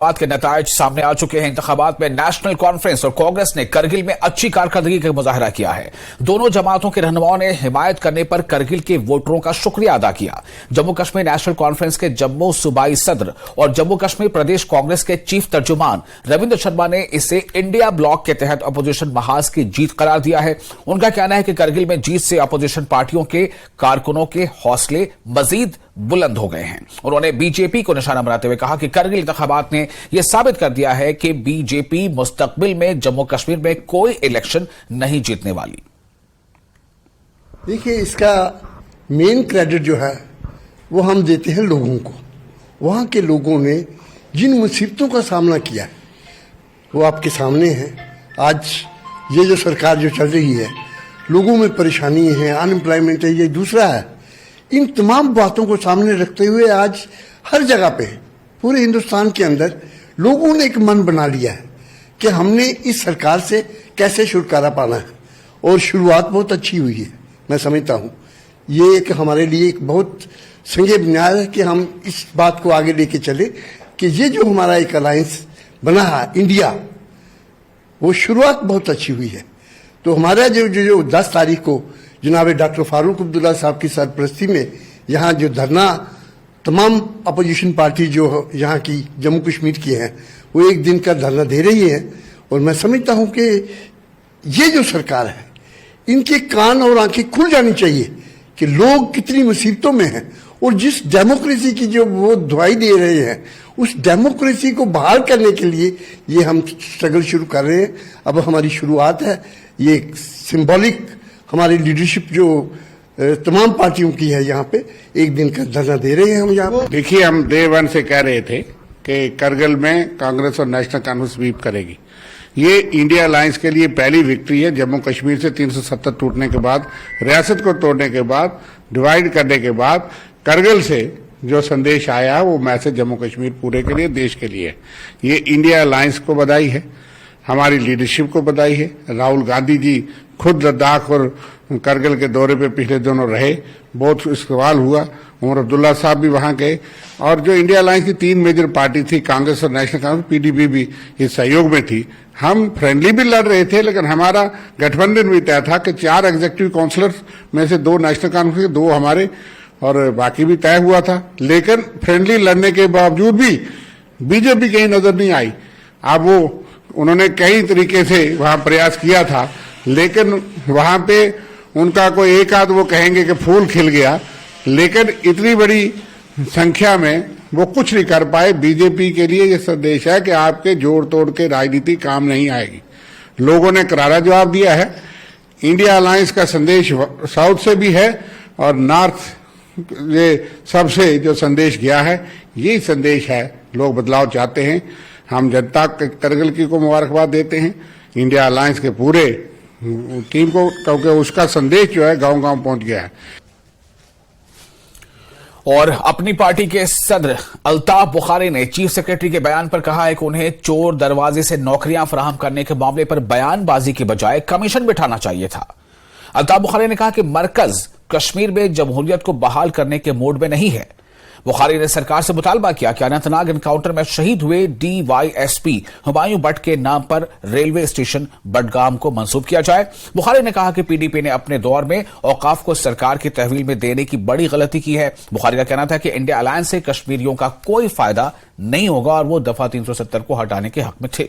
बात के नतायज सामने आ चुके हैं। इंतखाबात में नेशनल कॉन्फ्रेंस और कांग्रेस ने करगिल में अच्छी कारकर्दगी का मुजाहरा किया है। दोनों जमातों के रहनुमाओं ने हिमायत करने पर करगिल के वोटरों का शुक्रिया अदा किया। जम्मू कश्मीर नेशनल कॉन्फ्रेंस के जम्मू सूबाई सदर और जम्मू कश्मीर प्रदेश कांग्रेस के चीफ तर्जुमान रविंद्र शर्मा ने इसे इंडिया ब्लॉक के तहत अपोजिशन महाज की जीत करार दिया है। उनका कहना है कि करगिल में जीत से अपोजिशन पार्टियों के कारकुनों के हौसले मजीद बुलंद हो गए हैं। उन्होंने बीजेपी को निशाना बनाते हुए कहा कि करगिल इंतखाबात ने यह साबित कर दिया है कि बीजेपी मुस्तकबिल में जम्मू कश्मीर में कोई इलेक्शन नहीं जीतने वाली। देखिए, इसका मेन क्रेडिट जो है वो हम देते हैं लोगों को। वहां के लोगों ने जिन मुसीबतों का सामना किया है वो आपके सामने है। आज ये जो सरकार जो चल रही है, लोगों में परेशानी है, अनएम्प्लॉयमेंट है, ये दूसरा है। इन तमाम बातों को सामने रखते हुए आज हर जगह पे पूरे हिंदुस्तान के अंदर लोगों ने एक मन बना लिया है कि हमने इस सरकार से कैसे छुटकारा पाना है, और शुरुआत बहुत अच्छी हुई है। मैं समझता हूँ ये एक हमारे लिए एक बहुत संगे बुनियाद है कि हम इस बात को आगे लेके चले कि ये जो हमारा एक अलायंस बना है इंडिया, वो शुरुआत बहुत अच्छी हुई है। तो हमारा जो 10 तारीख को जनाब डॉक्टर फारूक अब्दुल्ला साहब की सरपरस्ती में यहाँ जो धरना तमाम अपोजिशन पार्टी जो यहाँ की जम्मू कश्मीर की हैं वो एक दिन का धरना दे रही है। और मैं समझता हूँ कि ये जो सरकार है, इनके कान और आंखें खुल जानी चाहिए कि लोग कितनी मुसीबतों में हैं, और जिस डेमोक्रेसी की जो वो दुआई दे रहे हैं, उस डेमोक्रेसी को बहाल करने के लिए ये हम स्ट्रगल शुरू कर रहे हैं। अब हमारी शुरुआत है। ये सिंबॉलिक हमारी लीडरशिप जो तमाम पार्टियों की है, यहाँ पे एक दिन का धरना दे रहे हैं हम यहाँ पे। देखिए, हम डे 1 से कह रहे थे कि करगिल में कांग्रेस और नेशनल कॉन्फ्रेंस स्वीप करेगी। ये इंडिया अलायंस के लिए पहली विक्ट्री है। जम्मू कश्मीर से 370 टूटने के बाद, रियासत को तोड़ने के बाद, डिवाइड करने के बाद करगिल से जो संदेश आया वो मैसेज जम्मू कश्मीर पूरे के लिए, देश के लिए। ये इंडिया अलायंस को बधाई है, हमारी लीडरशिप को बधाई है। राहुल गांधी जी खुद लद्दाख और करगिल के दौरे पे पिछले दिनों रहे, बहुत सवाल हुआ। उमर अब्दुल्ला साहब भी वहां गए। और जो इंडिया अलायंस की 3 मेजर पार्टी थी, कांग्रेस और नेशनल कांग्रेस, पीडीपी भी इस सहयोग में थी। हम फ्रेंडली भी लड़ रहे थे, लेकिन हमारा गठबंधन भी तय था कि 4 एग्जीक्यूटिव काउंसिलर्स में से 2 नेशनल कांफ्रेंस के, 2 हमारे, और बाकी भी तय हुआ था। लेकिन फ्रेंडली लड़ने के बावजूद भी बीजेपी कहीं नजर नहीं आई। अब वो उन्होंने कई तरीके से वहां प्रयास किया था, लेकिन वहां पे उनका कोई एक आध वो कहेंगे कि फूल खिल गया, लेकिन इतनी बड़ी संख्या में वो कुछ नहीं कर पाए। बीजेपी के लिए ये संदेश है कि आपके जोड़ तोड़ के राजनीति काम नहीं आएगी। लोगों ने करारा जवाब दिया है। इंडिया अलायंस का संदेश साउथ से भी है और नॉर्थ, ये सबसे जो संदेश गया है, यही संदेश है। लोग बदलाव चाहते हैं। हम जनता करगिल की को मुबारकबाद देते हैं, इंडिया अलायंस के पूरे टीम को, क्योंकि उसका संदेश जो है गांव-गांव पहुंच गया है। और अपनी पार्टी के सदर अल्ताफ बुखारी ने चीफ सेक्रेटरी के बयान पर कहा है कि उन्हें चोर दरवाजे से नौकरियां फराहम करने के मामले पर बयानबाजी के बजाय कमीशन बिठाना चाहिए था। अल्ताफ बुखारी ने कहा कि मरकज कश्मीर में जमहूरियत को बहाल करने के मूड में नहीं है। बुखारी ने सरकार से मुतालबा किया कि अनंतनाग एनकाउंटर में शहीद हुए DYSP हुमायूं भट्ट के नाम पर रेलवे स्टेशन बडगाम को मंसूब किया जाए। बुखारी ने कहा कि पीडीपी ने अपने दौर में औकाफ को सरकार की तहवील में देने की बड़ी गलती की है। बुखारी का कहना था कि इंडिया अलायंस से कश्मीरियों का कोई फायदा नहीं होगा और वो दफा 370 को हटाने के हक में थे।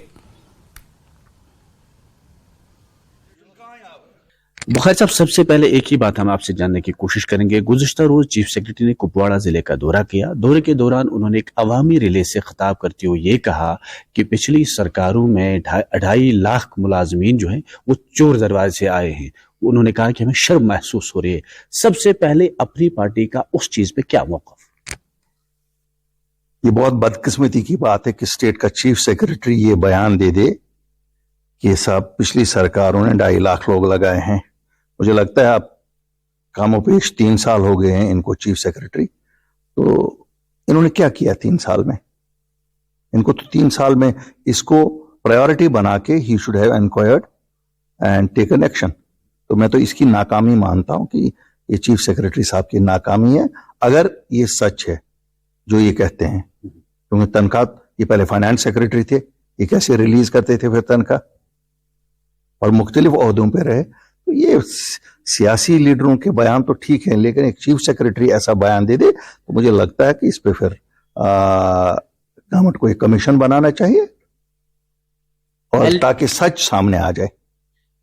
बुखारी साहब, सबसे पहले एक ही बात हम आपसे जानने की कोशिश करेंगे। गुज़िश्ता रोज चीफ सेक्रेटरी ने कुपवाड़ा जिले का दौरा किया। दौरे के दौरान उन्होंने एक अवामी रिले से खिताब करते हुए ये कहा कि पिछली सरकारों में 2.5 लाख मुलाजमीन जो हैं वो चोर दरवाजे से आए हैं। उन्होंने कहा कि हमें शर्म महसूस हो रही है। सबसे पहले अपनी पार्टी का उस चीज पे क्या मौक़िफ़? ये बहुत बदकिस्मती की बात है कि स्टेट का चीफ सेक्रेटरी ये बयान दे दे कि साहब पिछली सरकारों ने 2.5 लाख लोग लगाए हैं। मुझे लगता है आप कामोपेश 3 साल हो गए हैं इनको चीफ सेक्रेटरी, तो इन्होंने क्या किया 3 साल में? इनको तो 3 साल में इसको प्रायोरिटी बना के he should have inquired and taken action. तो मैं तो इसकी नाकामी मानता हूं कि ये चीफ सेक्रेटरी साहब की नाकामी है, अगर ये सच है जो ये कहते हैं, क्योंकि तनख्वाह ये पहले फाइनेंस सेक्रेटरी थे, ये कैसे रिलीज करते थे फिर तनख्वाह, और मुख्तलिफ ओहदों पे रहे। तो ये सियासी लीडरों के बयान तो ठीक है, लेकिन एक चीफ सेक्रेटरी ऐसा बयान दे दे तो मुझे लगता है कि इस पे फिर गवर्नमेंट को एक कमीशन बनाना चाहिए और ताकि सच सामने आ जाए।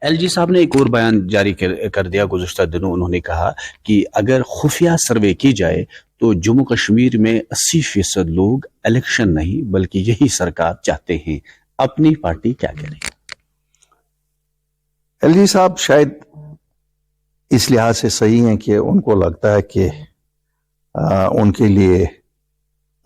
एलजी साहब ने एक और बयान जारी कर दिया गुज़िश्ता दिनों। उन्होंने कहा कि अगर खुफिया सर्वे की जाए तो जम्मू कश्मीर में 80% लोग इलेक्शन नहीं बल्कि यही सरकार चाहते हैं। अपनी पार्टी क्या करेगी? एलजी साहब शायद इस लिहाज से सही हैं कि उनको लगता है कि उनके लिए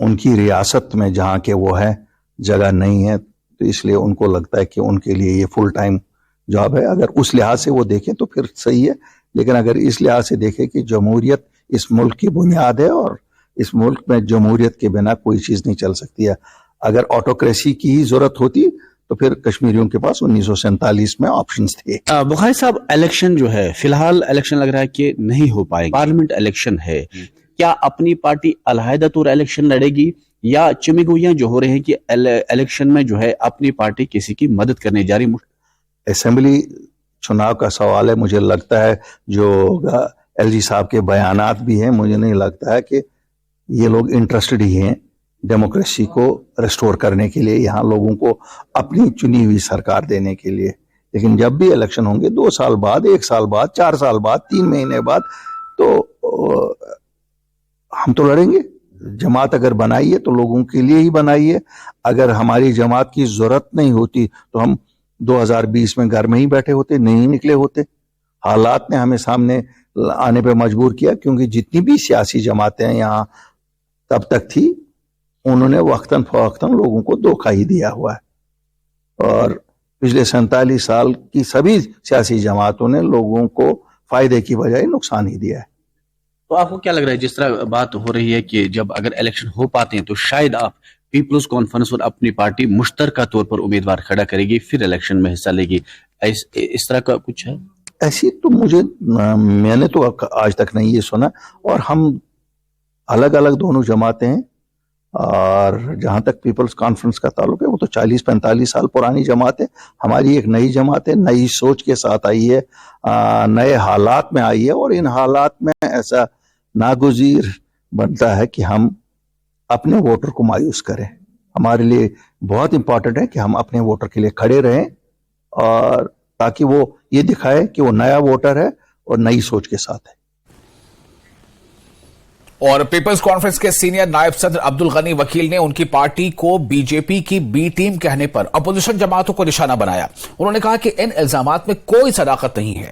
उनकी रियासत में जहां के वो है जगह नहीं है, तो इसलिए उनको लगता है कि उनके लिए ये फुल टाइम जॉब है। अगर उस लिहाज से वो देखें तो फिर सही है, लेकिन अगर इस लिहाज से देखें कि जमहूरियत इस मुल्क की बुनियाद है और इस मुल्क में जमहूरियत के बिना कोई चीज नहीं चल सकती है। अगर ऑटोक्रेसी की ही जरूरत होती तो फिर कश्मीरियों के पास 1947 में ऑप्शंस थे। बुखारी साहब, इलेक्शन जो है, फिलहाल इलेक्शन लग रहा है कि नहीं हो पाएगा, पार्लियामेंट इलेक्शन है, क्या अपनी पार्टी अलहदा तौर इलेक्शन लड़ेगी या चिमिगोइयां जो हो रहे हैं कि इलेक्शन में जो है अपनी पार्टी किसी की मदद करने जा रही? असेंबली चुनाव का सवाल है, मुझे लगता है जो एलजी साहब के बयानात भी हैं, मुझे नहीं लगता है कि ये लोग इंटरेस्टेड ही हैं डेमोक्रेसी को रेस्टोर करने के लिए, यहाँ लोगों को अपनी चुनी हुई सरकार देने के लिए। लेकिन जब भी इलेक्शन होंगे 2 साल बाद, 1 साल बाद, 4 साल बाद, 3 महीने बाद, तो हम तो लड़ेंगे। जमात अगर बनाई है तो लोगों के लिए ही बनाई है। अगर हमारी जमात की जरूरत नहीं होती तो हम 2020 में घर में ही बैठे होते, नहीं निकले होते। हालात ने हमें सामने आने पे मजबूर किया, क्योंकि जितनी भी सियासी जमातें यहाँ तब तक थी, उन्होंने वक्तन फवक्तन लोगों को धोखा ही दिया हुआ है। और पिछले 47 साल की सभी सियासी जमातों ने लोगों को फायदे की बजाय नुकसान ही दिया है। तो आपको क्या लग रहा है, जिस तरह बात हो रही है कि जब अगर इलेक्शन हो पाते हैं तो शायद आप पीपल्स कॉन्फ्रेंस और अपनी पार्टी मुश्तरका तौर पर उम्मीदवार खड़ा करेगी, फिर इलेक्शन में हिस्सा लेगी, इस तरह का कुछ है? ऐसी तो मैंने तो आज तक नहीं ये सुना। और हम अलग अलग दोनों जमातें हैं, और जहां तक पीपल्स कॉन्फ्रेंस का ताल्लुक है वो तो 40-45 साल पुरानी जमात है। हमारी एक नई जमात है, नई सोच के साथ आई है, नए हालात में आई है, और इन हालात में ऐसा नागुज़ीर बनता है कि हम अपने वोटर को मायूस करें। हमारे लिए बहुत इंपॉर्टेंट है कि हम अपने वोटर के लिए खड़े रहें, और ताकि वो ये दिखाए कि वो नया वोटर है और नई सोच के साथ है। और पीपल्स कॉन्फ्रेंस के सीनियर नायब सदर अब्दुल गनी वकील ने उनकी पार्टी को बीजेपी की बी टीम कहने पर अपोजिशन जमातों को निशाना बनाया। उन्होंने कहा कि इन इल्जामात में कोई सदाकत नहीं है।